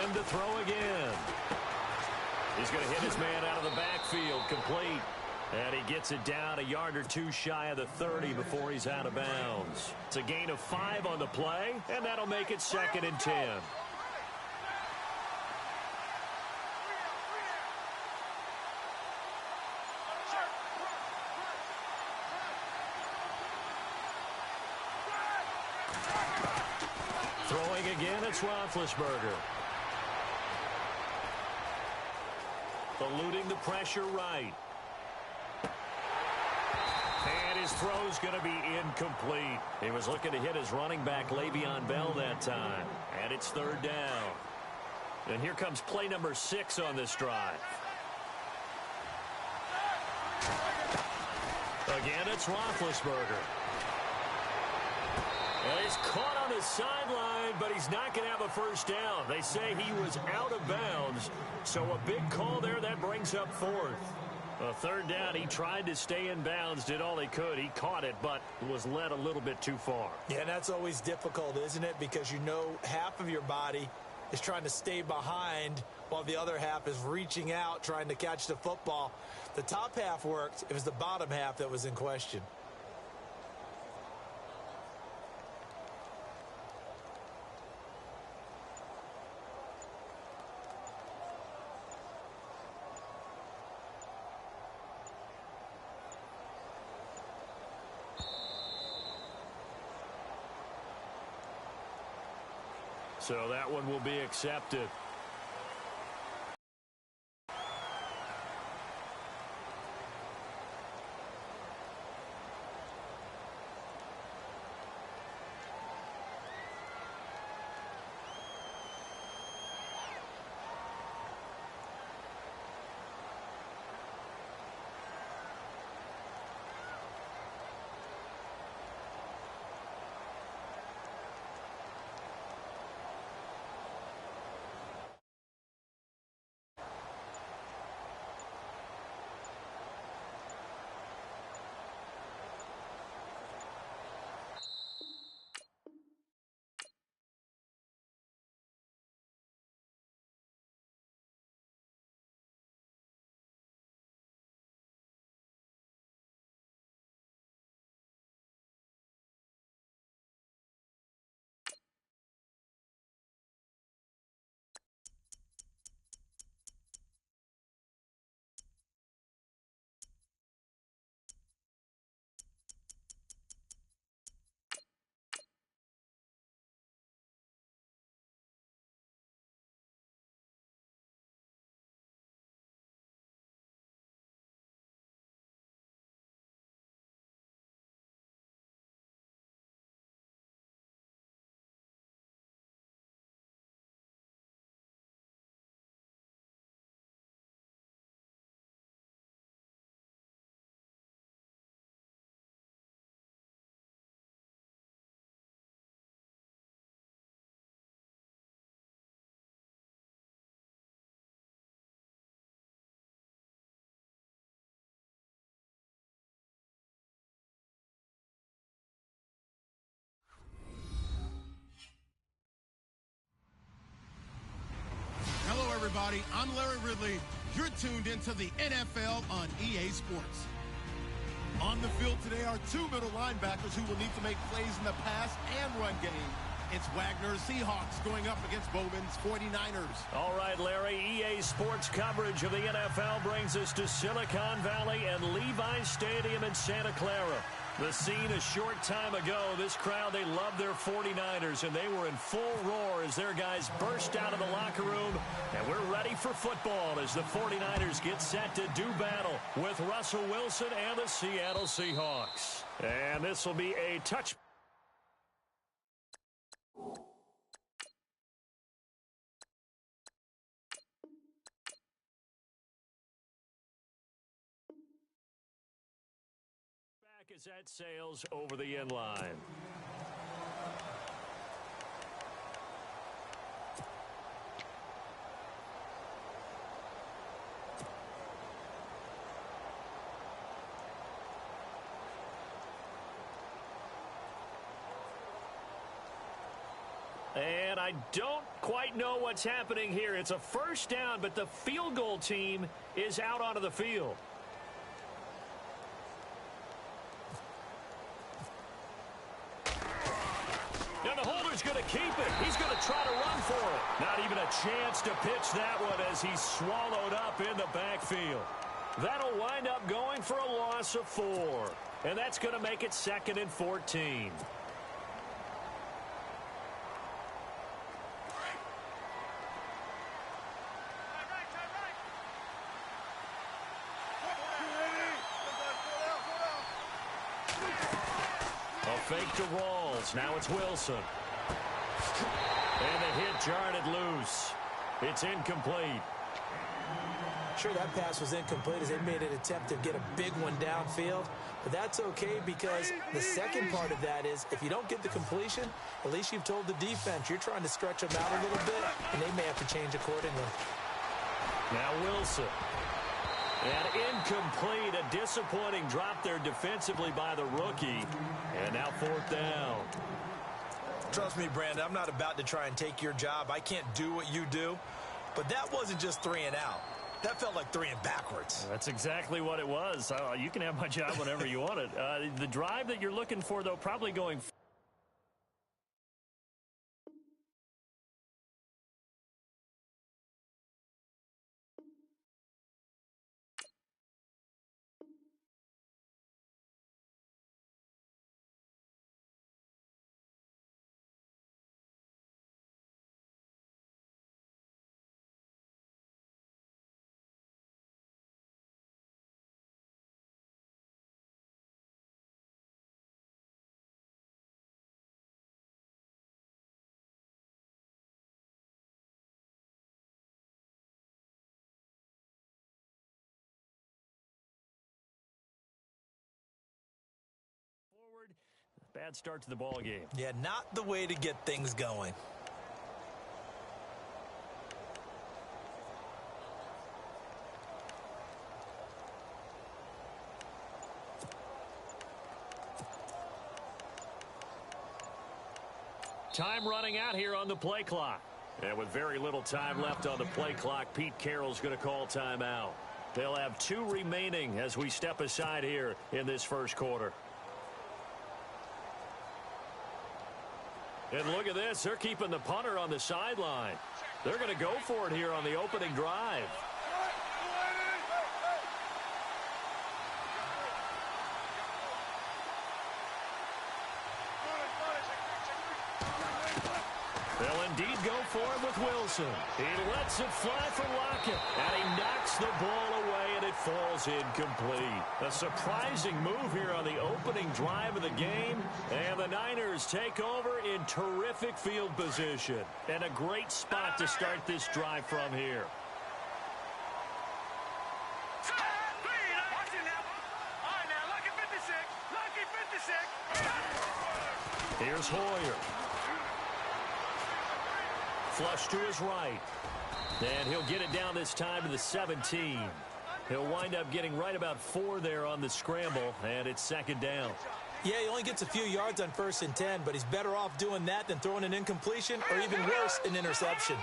Him to throw again. He's going to hit his man out of the backfield, complete. And he gets it down a yard or two shy of the 30 before he's out of bounds. It's a gain of 5 on the play, and that'll make it 2nd and 10. Throwing again, it's Roethlisberger. Eluding the pressure right. And his throw's going to be incomplete. He was looking to hit his running back, Le'Veon Bell, that time. And it's 3rd down. And here comes play number 6 on this drive. Again, it's Roethlisberger. And he's caught on the sideline, but he's not going to have a first down. They say he was out of bounds, so a big call there. That brings up 4th. A 3rd down, he tried to stay in bounds, did all he could. He caught it, but was led a little bit too far. Yeah, that's always difficult, isn't it? Because you know half of your body is trying to stay behind while the other half is reaching out, trying to catch the football. The top half worked. It was the bottom half that was in question. So that one will be accepted. Everybody, I'm Larry Ridley. You're tuned into the NFL on EA Sports. On the field today are 2 middle linebackers who will need to make plays in the pass and run game. It's Wagner's Seahawks going up against Bowman's 49ers. All right, Larry, EA Sports coverage of the NFL brings us to Silicon Valley and Levi Stadium in Santa Clara. The scene a short time ago, this crowd, they love their 49ers, and they were in full roar as their guys burst out of the locker room. And we're ready for football as the 49ers get set to do battle with Russell Wilson and the Seattle Seahawks. And this will be a touch. As that sails over the end line. And I don't quite know what's happening here. It's a first down, but the field goal team is out onto the field. And the holder's going to keep it. He's going to try to run for it. Not even a chance to pitch that one as he's swallowed up in the backfield. That'll wind up going for a loss of 4. And that's going to make it 2nd and 14. A fake to Rawls. Now it's Wilson. And the hit jarred it loose. It's incomplete. Sure, that pass was incomplete as they made an attempt to get a big one downfield. But that's okay because the second part of that is if you don't get the completion, at least you've told the defense you're trying to stretch them out a little bit, and they may have to change accordingly. Now Wilson. And incomplete. A disappointing drop there defensively by the rookie. And now 4th down. Trust me, Brandon, I'm not about to try and take your job. I can't do what you do. But that wasn't just 3 and out. That felt like 3 and backwards. That's exactly what it was. You can have my job whenever you want it. The drive that you're looking for, though, probably going forward. Bad start to the ball game. Yeah, not the way to get things going. Time running out here on the play clock. And with very little time left on the play clock, Pete Carroll's going to call timeout. They'll have 2 remaining as we step aside here in this first quarter. And look at this. They're keeping the punter on the sideline. They're going to go for it here on the opening drive. They'll indeed go for it with Wilson. He lets it fly for Lockett, and he knocks the ball away, and it falls incomplete. A surprising move here on the opening drive of the game, and the Niners take over in terrific field position. And a great spot to start this drive from here. Here's Hoyer. Flush to his right. And he'll get it down this time to the 17. He'll wind up getting right about 4 there on the scramble, and it's 2nd down. Yeah, he only gets a few yards on 1st and 10, but he's better off doing that than throwing an incompletion or even worse, an interception.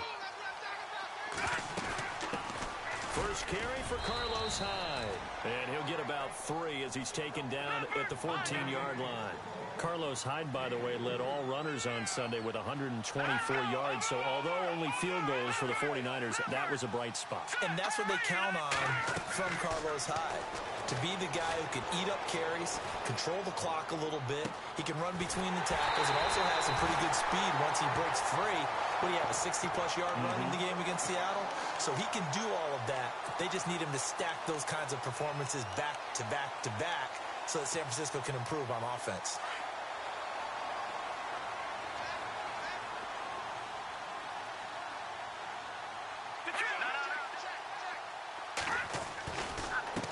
First carry for Carlos Hyde. And he'll get about 3 as he's taken down at the 14-yard line. Carlos Hyde, by the way, led all runners on Sunday with 124 yards. So although only field goals for the 49ers, that was a bright spot. And that's what they count on from Carlos Hyde, to be the guy who can eat up carries, control the clock a little bit. He can run between the tackles and also has some pretty good speed once he breaks free. What do you have, a 60-plus yard run in the game against Seattle? So he can do all of that. They just need him to stack those kinds of performances back to back to back so that San Francisco can improve on offense.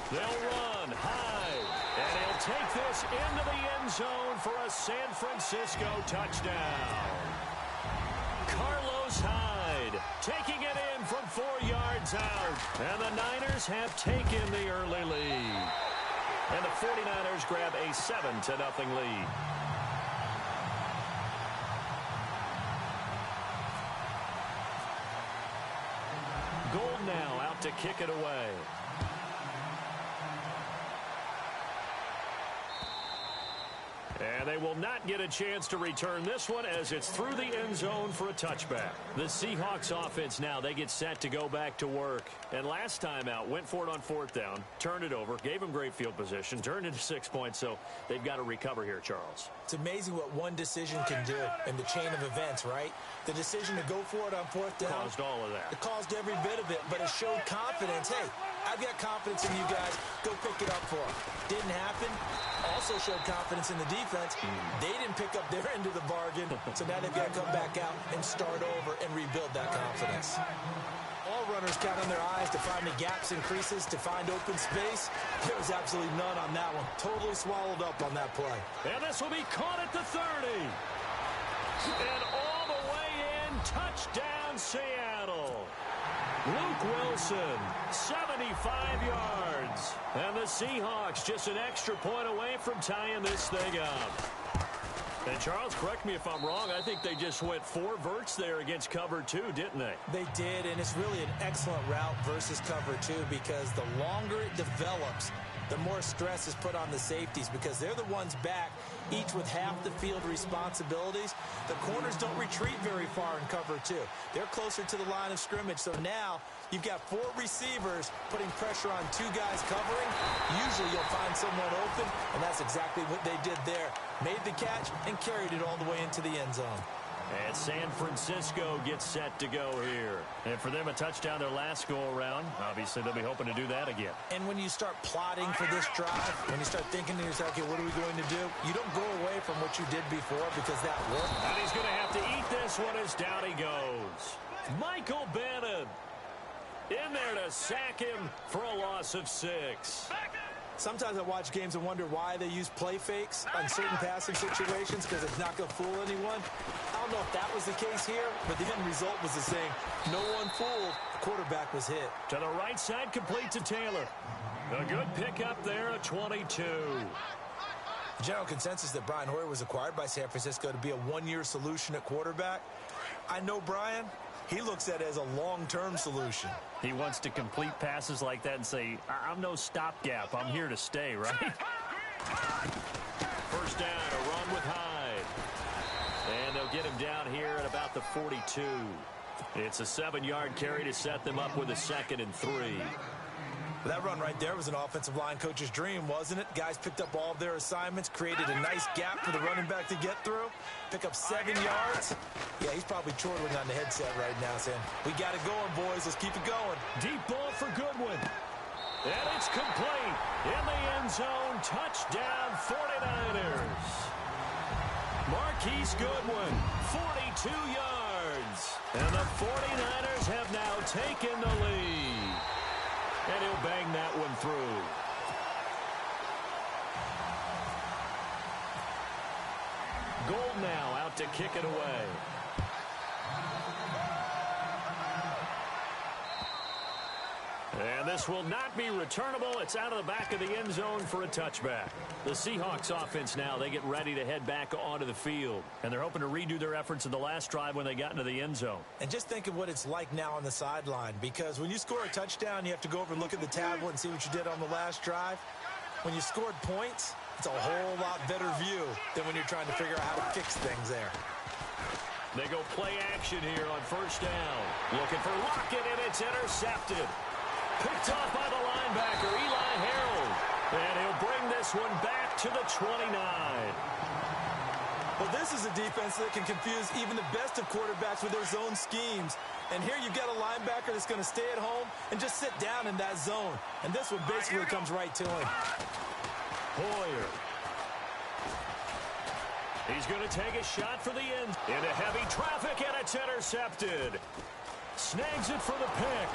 They'll run Hyde, and he'll take this into the end zone for a San Francisco touchdown. Carlos Hyde taking it in from 4 yards out, and the Niners have taken the early lead. And the 49ers grab a 7-0 lead. now out to kick it away. And they will not get a chance to return this one as it's through the end zone for a touchback. The Seahawks offense now, they get set to go back to work. And last time out, went for it on 4th down, turned it over, gave them great field position, turned into 6 points, so they've got to recover here, Charles. It's amazing what one decision can do in the chain of events, right? The decision to go for it on 4th down. Caused all of that. It caused every bit of it, but it showed confidence. Hey, I've got confidence in you guys. Go pick it up for them. Didn't happen. Also showed confidence in the defense. They didn't pick up their end of the bargain, so now they've got to come back out and start over and rebuild that confidence. All runners count on their eyes to find the gaps and creases, to find open space. There was absolutely none on that one. Totally swallowed up on that play. And this will be caught at the 30. And all the way in, touchdown Seattle. Luke Wilson, 75 yards. And the Seahawks just an extra point away from tying this thing up. And Charles, correct me if I'm wrong, I think they just went 4 verts there against cover 2, didn't they? They did, and it's really an excellent route versus cover 2 because the longer it develops, the more stress is put on the safeties because they're the ones back, each with half the field responsibilities. The corners don't retreat very far in cover 2. They're closer to the line of scrimmage, so now you've got 4 receivers putting pressure on 2 guys covering. Usually you'll find someone open, and that's exactly what they did there. Made the catch and carried it all the way into the end zone. And San Francisco gets set to go here. And for them, a touchdown their last go-around. Obviously, they'll be hoping to do that again. And when you start plotting for this drive, when you start thinking to yourself, okay, what are we going to do? You don't go away from what you did before because that worked. And he's going to have to eat this one as down he goes. Michael Bannon in there to sack him for a loss of 6. Sometimes I watch games and wonder why they use play fakes on certain passing situations because it's not going to fool anyone. I don't know if that was the case here, but the end result was the same. No one fooled. The quarterback was hit. To the right side, complete to Taylor. A good pickup there, a 22. The general consensus that Brian Hoyer was acquired by San Francisco to be a one-year solution at quarterback. I know Brian. He looks at it as a long-term solution. He wants to complete passes like that and say, I'm no stopgap. I'm here to stay, right? First down, a run with Hyde. And they'll get him down here at about the 42. It's a 7-yard carry to set them up with a 2nd and 3. That run right there was an offensive line coach's dream, wasn't it? Guys picked up all of their assignments, created a nice gap for the running back to get through, pick up 7 yards. Yeah, he's probably chortling on the headset right now saying, we got it going, boys. Let's keep it going. Deep ball for Goodwin. And it's complete. In the end zone, touchdown 49ers. Marquise Goodwin, 42 yards. And the 49ers have now taken the lead. And he'll bang that one through. Gold now out to kick it away. And this will not be returnable. It's out of the back of the end zone for a touchback. The Seahawks offense now, they get ready to head back onto the field. And they're hoping to redo their efforts in the last drive when they got into the end zone. And just think of what it's like now on the sideline. Because when you score a touchdown, you have to go over and look at the tablet and see what you did on the last drive. When you scored points, it's a whole lot better view than when you're trying to figure out how to fix things there. They go play action here on first down. Looking for Lockett, and it's intercepted. Picked off by the linebacker, Eli Harold. And he'll bring this one back to the 29. Well, this is a defense that can confuse even the best of quarterbacks with their zone schemes. And here you've got a linebacker that's going to stay at home and just sit down in that zone. And this one basically comes right to him. Hoyer. He's going to take a shot for the end. Into heavy traffic, and it's intercepted. Snags it for the pick.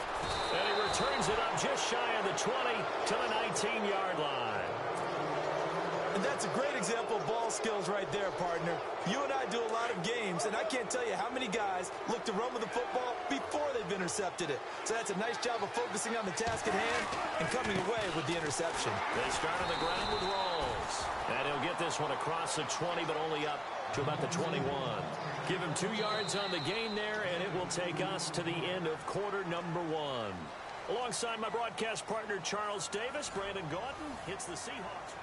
And he returns it up just shy of the 20 to the 19-yard line. And that's a great example of ball skills right there, partner. You and I do a lot of games, and I can't tell you how many guys look to run with the football before they've intercepted it. So that's a nice job of focusing on the task at hand and coming away with the interception. They start on the ground with Rawls. And he'll get this one across the 20, but only up to about the 21. Give him 2 yards on the gain there, and it will take us to the end of quarter number 1. Alongside my broadcast partner, Charles Davis, Brandon Gaudin hits the Seahawks.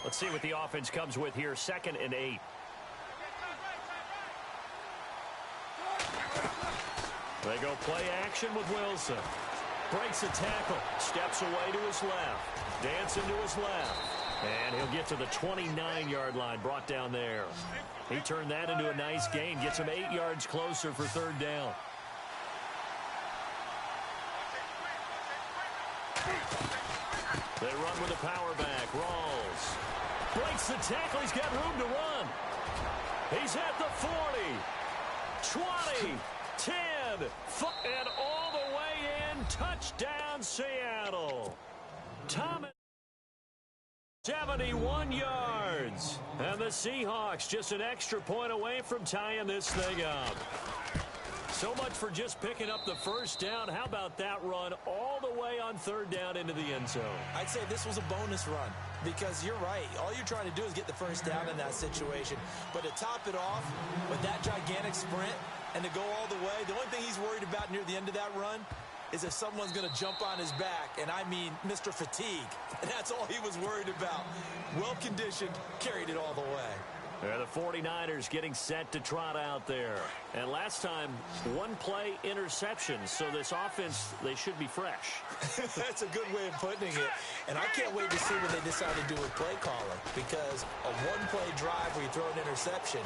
Let's see what the offense comes with here. 2nd and 8. They go play action with Wilson. Breaks a tackle. Steps away to his left. Dancing to his left. And he'll get to the 29-yard line. Brought down there. He turned that into a nice gain. Gets him 8 yards closer for 3rd down. They run with a power back. Rawls breaks the tackle. He's got room to run. He's at the 40. 20. 10. And all the way in. Touchdown, Seattle. Thomas. 71 yards. And the Seahawks just an extra point away from tying this thing up. So much for just picking up the 1st down. How about that run all the way on 3rd down into the end zone? I'd say this was a bonus run because you're right. All you're trying to do is get the 1st down in that situation. But to top it off with that gigantic sprint and to go all the way, the only thing he's worried about near the end of that run is if someone's going to jump on his back, and I mean Mr. Fatigue. And that's all he was worried about. Well-conditioned, carried it all the way. The 49ers getting set to trot out there. And last time, 1-play interception. So this offense, they should be fresh. That's a good way of putting it. And I can't wait to see what they decide to do with play calling. Because a 1-play drive where you throw an interception,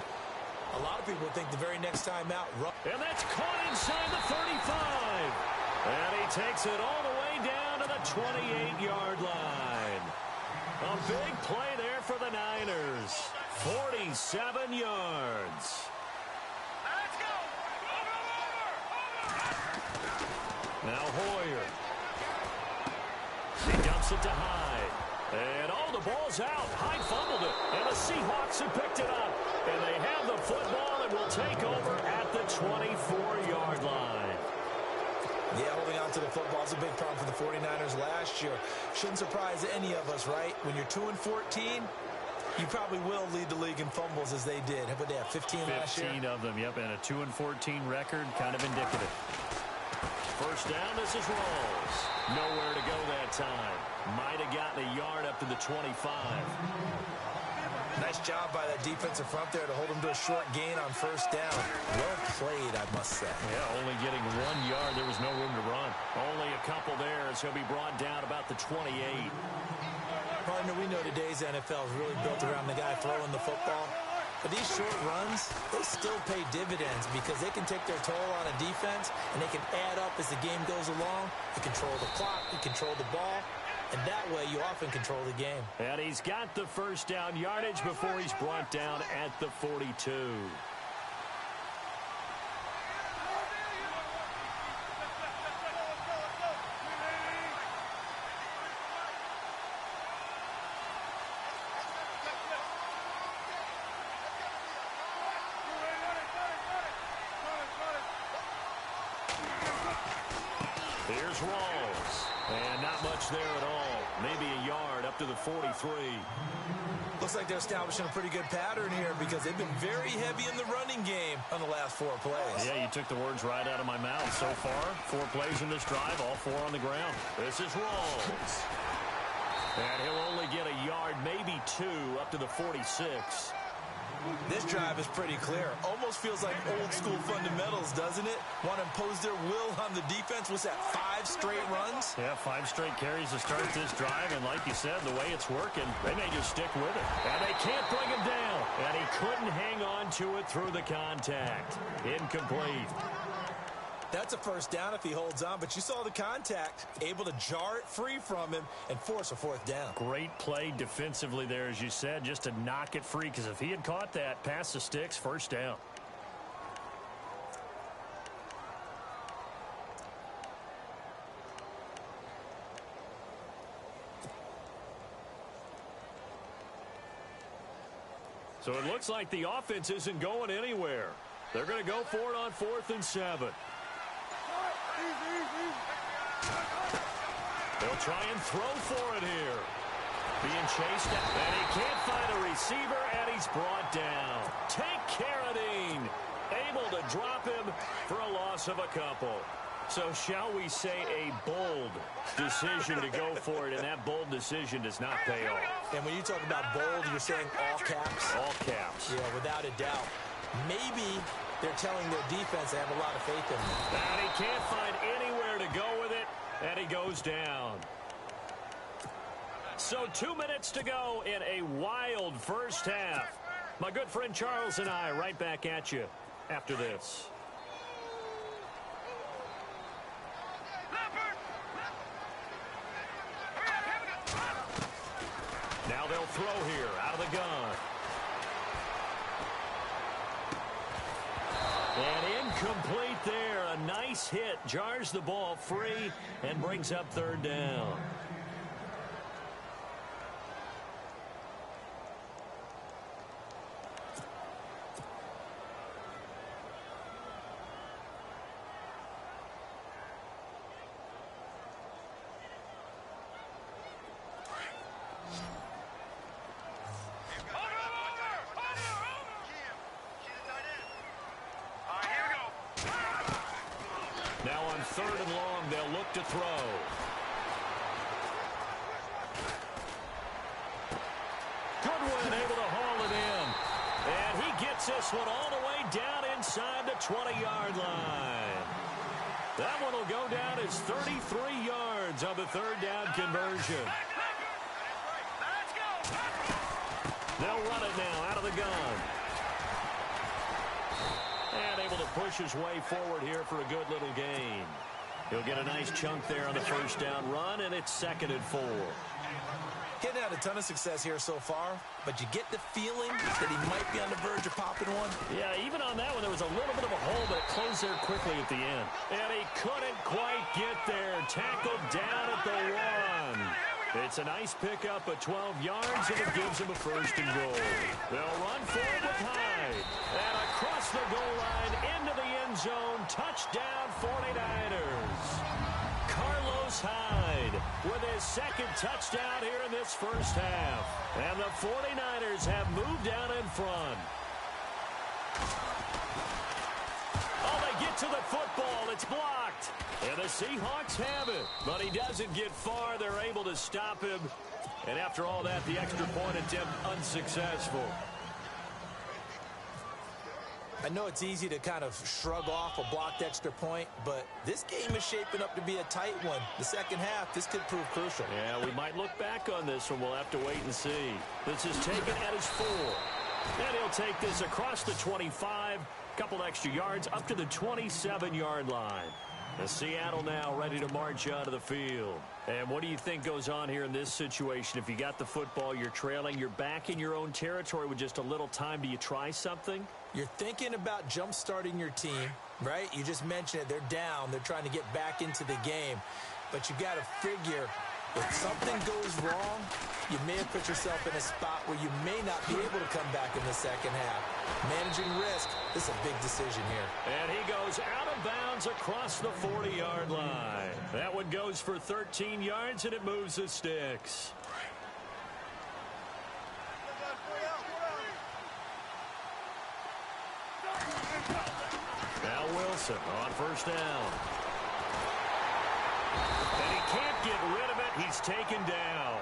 a lot of people think the very next time out. And that's caught inside the 35. And he takes it all the way down to the 28-yard line. A big play there for the Niners. 47 yards. Let's go. Now Hoyer. He dumps it to Hyde. And oh, the ball's out. Hyde fumbled it. And the Seahawks have picked it up. And they have the football and will take over at the 24-yard line. Yeah, holding on to the football is a big problem for the 49ers last year. Shouldn't surprise any of us, right? When you're 2-14, you probably will lead the league in fumbles as they did. How about that, 15 last year? 15 of them, yep, and a 2-14 record, kind of indicative. 1st down, this is Rawls. Nowhere to go that time. Might have gotten a yard up to the 25. Nice job by that defensive front there to hold him to a short gain on 1st down. Well played, I must say. Yeah, only getting 1 yard. There was no room to run. Only a couple there as he'll be brought down about the 28. Partner, we know today's NFL is really built around the guy throwing the football. But these short runs, they still pay dividends because they can take their toll on a defense and they can add up as the game goes along. You control the clock, you control the ball. And that way, you often control the game. And he's got the 1st down yardage before he's brought down at the 42. Here's Rawls. And not much there at all. Maybe a yard up to the 43. Looks like they're establishing a pretty good pattern here because they've been very heavy in the running game on the last 4 plays. Yeah, you took the words right out of my mouth. So far, 4 plays in this drive, all 4 on the ground. This is Rawls. And he'll only get a yard, maybe 2, up to the 46. This drive is pretty clear. Almost feels like old school fundamentals, doesn't it? Want to impose their will on the defense. What's that, 5 straight runs? Yeah, 5 straight carries to start this drive. And like you said, the way it's working, they may just stick with it. And they can't bring him down. And he couldn't hang on to it through the contact. Incomplete. That's a 1st down if he holds on, but you saw the contact, able to jar it free from him and force a 4th down. Great play defensively there, as you said, just to knock it free, because if he had caught that, past the sticks, 1st down. So it looks like the offense isn't going anywhere. They're going to go for it on 4th and 7. They'll try and throw for it here. Being chased, and he can't find a receiver, and he's brought down. Take Carradine able to drop him for a loss of a couple. So shall we say a bold decision to go for it, and that bold decision does not pay off. And when you talk about bold, you're saying all caps? All caps. Yeah, without a doubt. Maybe they're telling their defense they have a lot of faith in them. And he can't find anywhere to go with it, and he goes down. So 2 minutes to go in a wild first half. My good friend Charles and I right back at you after this. Now they'll throw here out of the gun. And incomplete there. A nice hit. Jars the ball free and brings up third down. Now on third and long, they'll look to throw. Goodwin able to haul it in. And he gets this one all the way down inside the 20-yard line. That one will go down as 33 yards on the third down conversion. They'll run it now out of the gun. And able to push his way forward here for a good little gain. He'll get a nice chunk there on the first down run, and it's 2nd and 4. Getting out a ton of success here so far, but you get the feeling that he might be on the verge of popping one. Yeah, even on that one, there was a little bit of a hole, but it closed there quickly at the end. And he couldn't quite get there. Tackled down at the 1. It's a nice pickup of 12 yards, and it gives him a first and goal. They'll run forward with Hyde. And across the goal line, into the end zone, touchdown 49ers. Carlos Hyde with his second touchdown here in this first half. And the 49ers have moved down in front. Oh, they get to the football. It's blocked. And the Seahawks have it. But he doesn't get far. They're able to stop him. And after all that, the extra point attempt unsuccessful. I know it's easy to kind of shrug off a blocked extra point, but this game is shaping up to be a tight one. The second half, this could prove crucial. Yeah, we might look back on this one. We'll have to wait and see. This is taken at his 4. And he'll take this across the 25, couple extra yards, up to the 27-yard line. The Seattle now ready to march onto the field. And what do you think goes on here in this situation? If you got the football, you're trailing, you're back in your own territory with just a little time. Do you try something? You're thinking about jump-starting your team, right? You just mentioned it. They're down. They're trying to get back into the game. But you got to figure if something goes wrong, you may have put yourself in a spot where you may not be able to come back in the second half. Managing risk, this is a big decision here. And he goes out of bounds across the 40-yard line. That one goes for 13 yards, and it moves the sticks. Now Wilson on first down. And he can't get rid of it. He's taken down.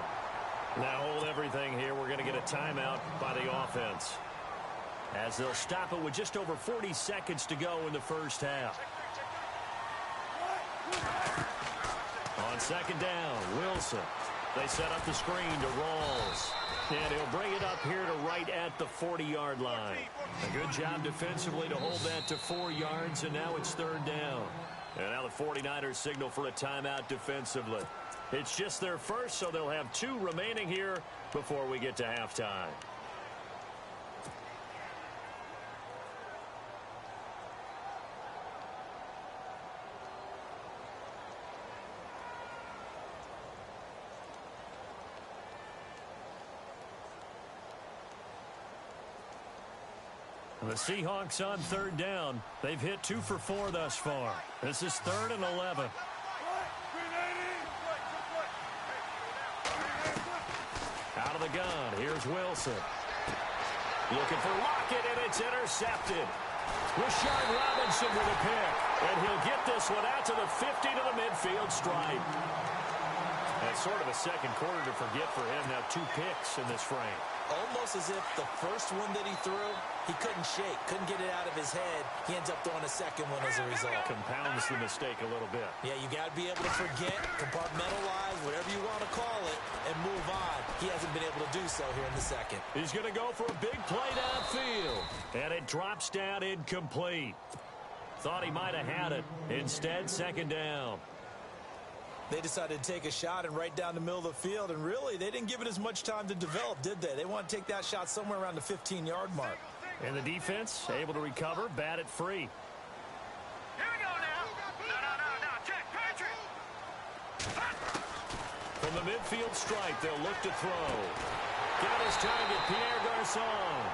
Now hold everything here. We're going to get a timeout by the offense, as they'll stop it with just over 40 seconds to go in the first half. On second down, Wilson. They set up the screen to Rawls. And he'll bring it up here to right at the 40-yard line. A good job defensively to hold that to 4 yards, and now it's third down. And now the 49ers signal for a timeout defensively. It's just their first, so they'll have 2 remaining here before we get to halftime. The Seahawks on third down. They've hit 2 for 4 thus far. This is 3rd and 11. Out of the gun, here's Wilson. Looking for Lockett, and it's intercepted. Rashard Robinson with a pick. And he'll get this one out to the 50 to the midfield stripe. That's sort of a second quarter to forget for him. Now 2 picks in this frame. Almost as if the first one that he threw, he couldn't shake, couldn't get it out of his head. He ends up throwing a second one as a result. Compounds the mistake a little bit. Yeah, you got to be able to forget, compartmentalize, whatever you want to call it, and move on. He hasn't been able to do so here in the second. He's going to go for a big play downfield. And it drops down incomplete. Thought he might have had it. Instead, second down. They decided to take a shot and right down the middle of the field, and really, they didn't give it as much time to develop, did they? They want to take that shot somewhere around the 15-yard mark. And the defense able to recover, bat it free. Here we go now. No. Check, Patrick. From the midfield stripe, they'll look to throw. Got his target, Pierre Garçon.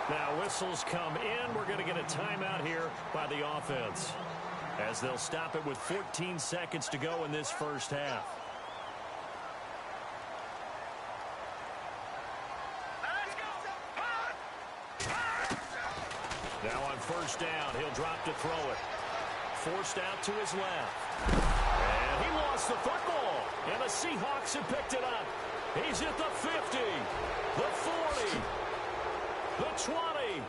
Now whistles come in. We're going to get a timeout here by the offense, as they'll stop it with 14 seconds to go in this first half. Now on first down, he'll drop to throw it. Forced out to his left. And he lost the football. And the Seahawks have picked it up. He's at the 50, the 40, the 20,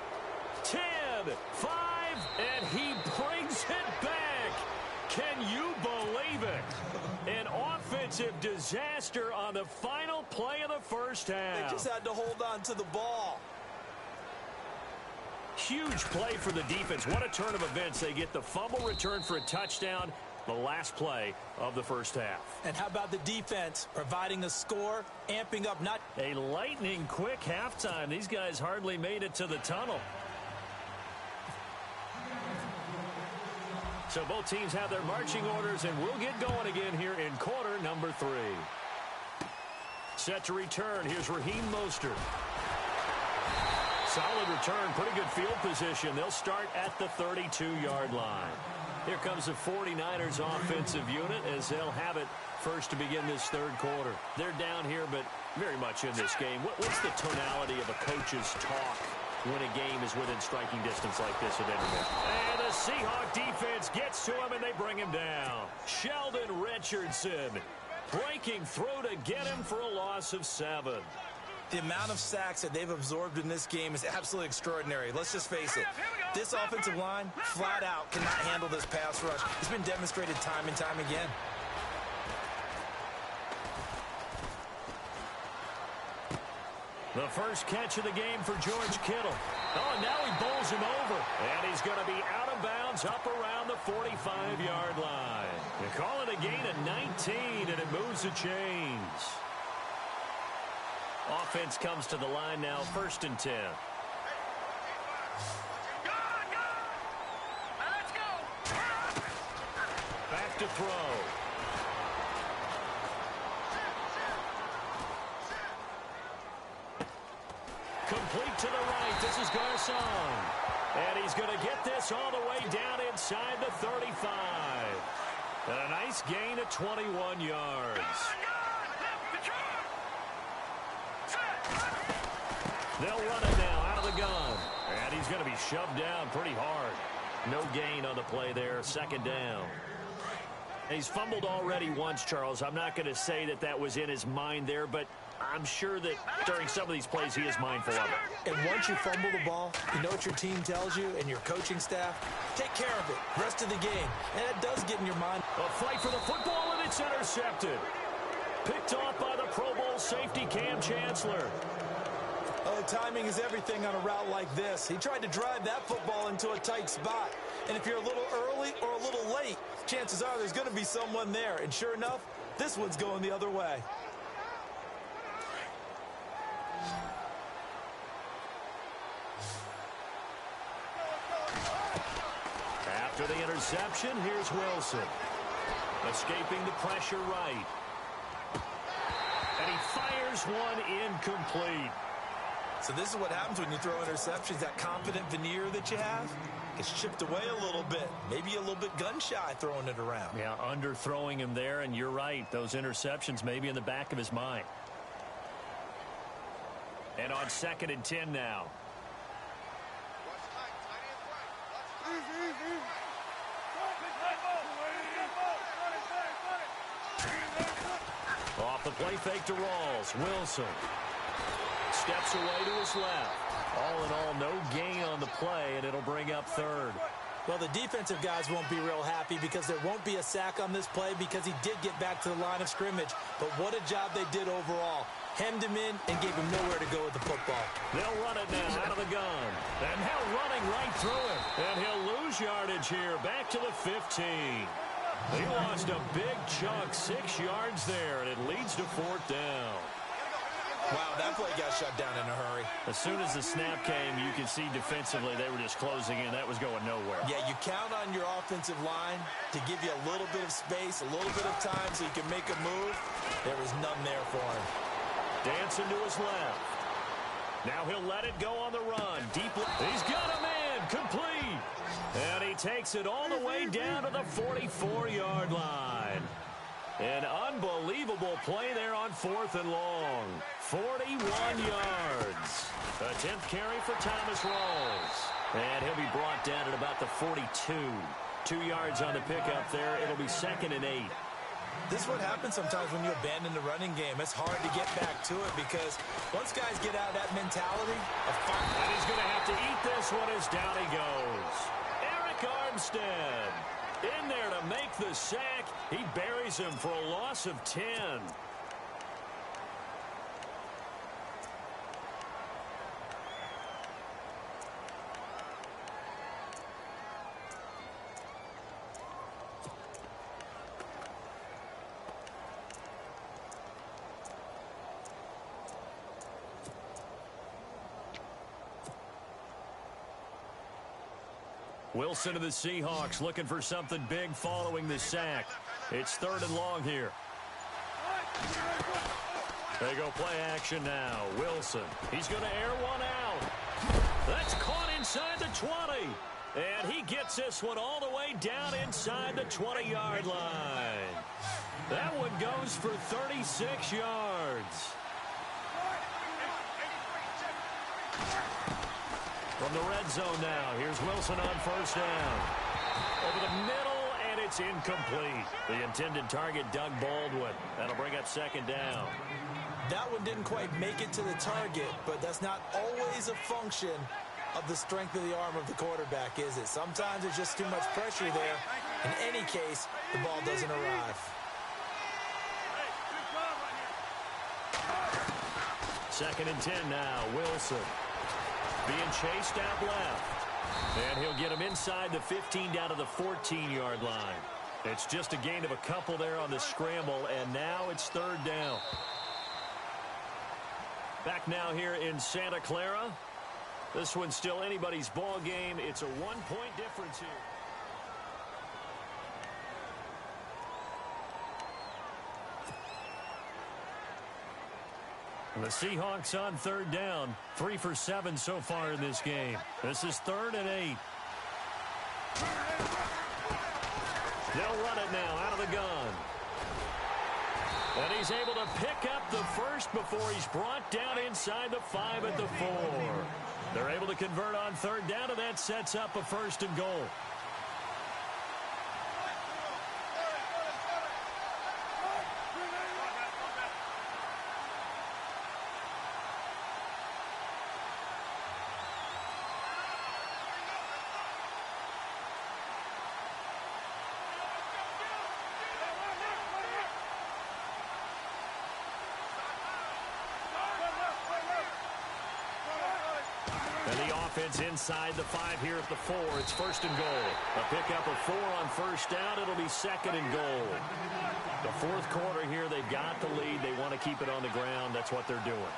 10, 5, and he brings it back. Can you believe it? An offensive disaster on the final play of the first half. They just had to hold on to the ball. Huge play for the defense. What a turn of events. They get the fumble return for a touchdown, the last play of the first half. And how about the defense providing a score, amping up not a lightning quick halftime. These guys hardly made it to the tunnel. So both teams have their marching orders, and we'll get going again here in quarter number 3. Set to return. Here's Raheem Mostert. Solid return, pretty good field position. They'll start at the 32-yard line. Here comes the 49ers offensive unit as they'll have it first to begin this third quarter. They're down here, but very much in this game. What's the tonality of a coach's talk when a game is within striking distance like this at intermission? And the Seahawk defense gets to him, and they bring him down. Sheldon Richardson breaking through to get him for a loss of 7. The amount of sacks that they've absorbed in this game is absolutely extraordinary. Let's just face it. This offensive line, flat out, cannot handle this pass rush. It's been demonstrated time and time again. The first catch of the game for George Kittle. Oh, and now he bowls him over. And he's going to be out of bounds up around the 45-yard line. They call it a gain of 19, and it moves the chains. Offense comes to the line now, 1st and 10. Let's go. Back to throw. Complete to the right. This is Garçon. And he's going to get this all the way down inside the 35. And a nice gain of 21 yards. They'll run it now out of the gun. And he's going to be shoved down pretty hard. No gain on the play there. 2nd down. He's fumbled already once, Charles. I'm not going to say that that was in his mind there, but I'm sure that during some of these plays he is mindful of it. And once you fumble the ball, you know what your team tells you and your coaching staff? Take care of it. Rest of the game. And it does get in your mind. A fight for the football, and it's intercepted. Picked off by the Pro Bowl safety Cam Chancellor. Oh, timing is everything on a route like this. He tried to drive that football into a tight spot. And if you're a little early or a little late, chances are there's going to be someone there. And sure enough, this one's going the other way. After the interception, here's Wilson. Escaping the pressure right. And he fires one incomplete. So this is what happens when you throw interceptions. That confident veneer that you have gets chipped away a little bit. Maybe a little bit gun-shy throwing it around. Yeah, underthrowing him there, and you're right. Those interceptions may be in the back of his mind. And on 2nd and 10 now. Off the play fake to Rawls. Wilson steps away to his left. All in all, no gain on the play, and it'll bring up third. Well, the defensive guys won't be real happy because there won't be a sack on this play because he did get back to the line of scrimmage. But what a job they did overall. Hemmed him in and gave him nowhere to go with the football. They'll run it now out of the gun. And now running right through him. And he'll lose yardage here back to the 15. He lost a big chunk, 6 yards there, and it leads to 4th down. Wow, that play got shut down in a hurry. As soon as the snap came, you could see defensively they were just closing in. That was going nowhere. Yeah, you count on your offensive line to give you a little bit of space, a little bit of time so you can make a move. There was none there for him. Dancing to his left. Now he'll let it go on the run. Deep. He's got him in. Complete. And he takes it all the way down to the 44-yard line. An unbelievable play there on 4th and long. 41 yards. A 10th carry for Thomas Rawls. And he'll be brought down at about the 42. 2 yards on the pickup there. It'll be 2nd and 8. This is what happens sometimes when you abandon the running game. It's hard to get back to it because once guys get out of that mentality of fire. And he's going to have to eat this one as down he goes. Eric Armstead in there to make the sack. He buries him for a loss of 10. Wilson of the Seahawks looking for something big following the sack. It's 3rd and long here. They go play action now. Wilson. He's going to air one out. That's caught inside the 20. And he gets this one all the way down inside the 20-yard line. That one goes for 36 yards. From the red zone now, here's Wilson on 1st down. Over the middle, and it's incomplete. The intended target, Doug Baldwin. That'll bring up 2nd down. That one didn't quite make it to the target, but that's not always a function of the strength of the arm of the quarterback, is it? Sometimes there's just too much pressure there. In any case, the ball doesn't arrive. 2nd and 10 now, Wilson. Being chased out left. And he'll get him inside the 15 down to the 14-yard line. It's just a gain of a couple there on the scramble, and now it's 3rd down. Back now here in Santa Clara. This one's still anybody's ball game. It's a 1-point difference here. The Seahawks on 3rd down. 3 for 7 so far in this game. This is 3rd and 8. They'll run it now out of the gun. And he's able to pick up the first before he's brought down inside the 5 at the 4. They're able to convert on 3rd down, and that sets up a 1st and goal. And the offense inside the 5 here at the 4. It's 1st and goal. A pickup of 4 on 1st down. It'll be 2nd and goal. The 4th quarter here, they've got the lead. They want to keep it on the ground. That's what they're doing.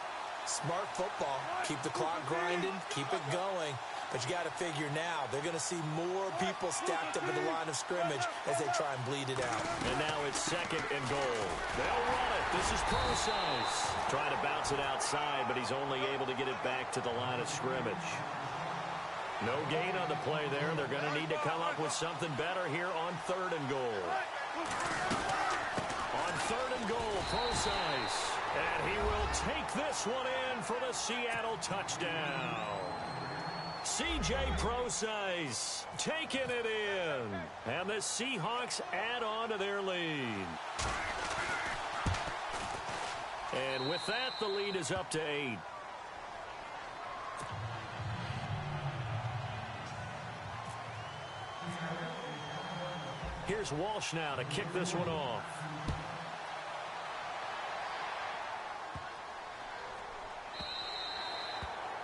Smart football. Keep the clock grinding. Keep it going. But you got to figure now, they're going to see more people stacked up at the line of scrimmage as they try and bleed it out. And now it's 2nd and goal. They'll run it. This is Procise. Trying to bounce it outside, but he's only able to get it back to the line of scrimmage. No gain on the play there. They're going to need to come up with something better here on 3rd and goal. On 3rd and goal, Procise. And he will take this one in for the Seattle touchdown. C.J. Procise taking it in. And the Seahawks add on to their lead. And with that, the lead is up to 8. Here's Walsh now to kick this one off.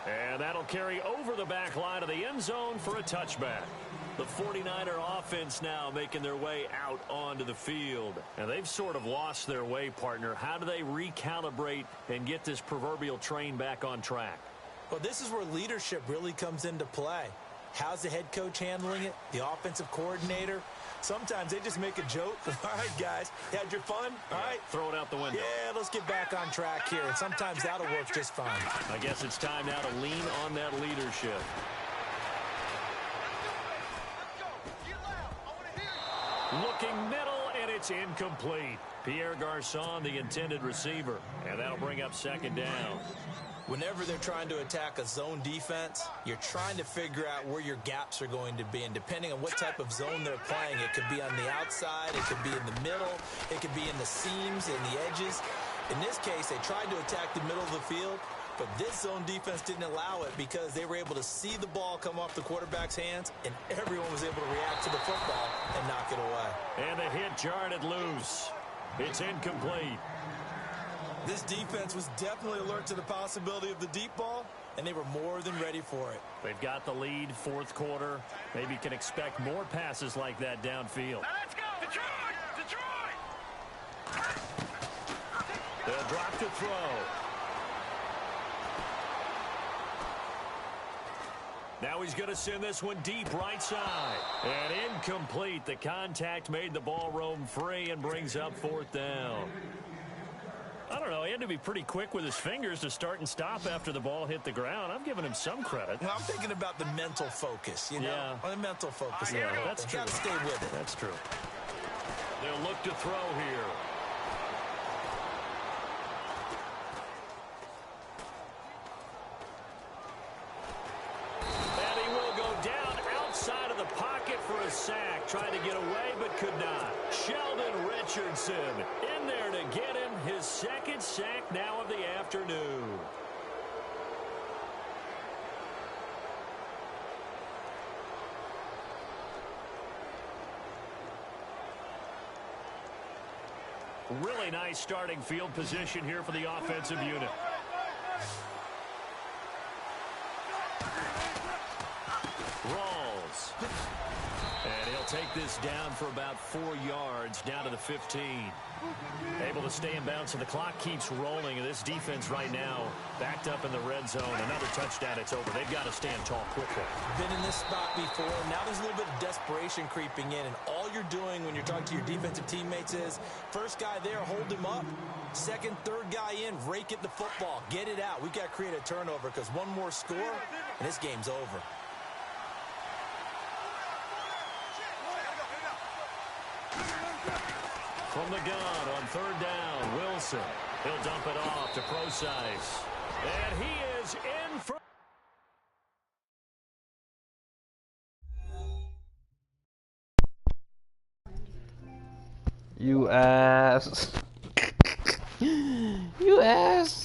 And that'll carry over the back line of the end zone for a touchback. The 49er offense now making their way out onto the field. And they've sort of lost their way, partner. How do they recalibrate and get this proverbial train back on track? Well, this is where leadership really comes into play. How's the head coach handling it? The offensive coordinator? Sometimes they just make a joke. All right, guys, had your fun? All right. Throw it out the window. Yeah, let's get back on track here. And sometimes that'll work just fine. I guess it's time now to lean on that leadership. Looking middle, and it's incomplete. Pierre Garçon, the intended receiver. And that'll bring up second down. Whenever they're trying to attack a zone defense, you're trying to figure out where your gaps are going to be. And depending on what type of zone they're playing, it could be on the outside, it could be in the middle, it could be in the seams and the edges. In this case, they tried to attack the middle of the field, but this zone defense didn't allow it because they were able to see the ball come off the quarterback's hands, and everyone was able to react to the football and knock it away. And the hit jarred it loose. It's incomplete. This defense was definitely alert to the possibility of the deep ball, and they were more than ready for it. They've got the lead, fourth quarter. Maybe can expect more passes like that downfield. Now let's go! Detroit! Detroit! They'll drop to throw. Now he's going to send this one deep right side. And incomplete. The contact made the ball roam free and brings up fourth down. I don't know. He had to be pretty quick with his fingers to start and stop after the ball hit the ground. I'm giving him some credit. Well, I'm thinking about the mental focus, you know? Yeah. The mental focus. Yeah, that's true. Got to stay with it. That's true. They'll look to throw here. And he will go down outside of the pocket for a sack. Tried to get away, but could not. Sheldon Richardson in there to get him his second sack now of the afternoon. Really nice starting field position here for the offensive unit. Rawls. And he'll take this down for about 4 yards, down to the 15. Able to stay in bounds, so the clock keeps rolling. And this defense right now backed up in the red zone. Another touchdown, it's over. They've got to stand tall quickly. Been in this spot before. Now there's a little bit of desperation creeping in. And all you're doing when you're talking to your defensive teammates is, first guy there, hold him up. Second, third guy in, rake at the football. Get it out. We've got to create a turnover because one more score, and this game's over. From the gun on third down, Wilson. He'll dump it off to Procise. And he is in for... You ass. You ass.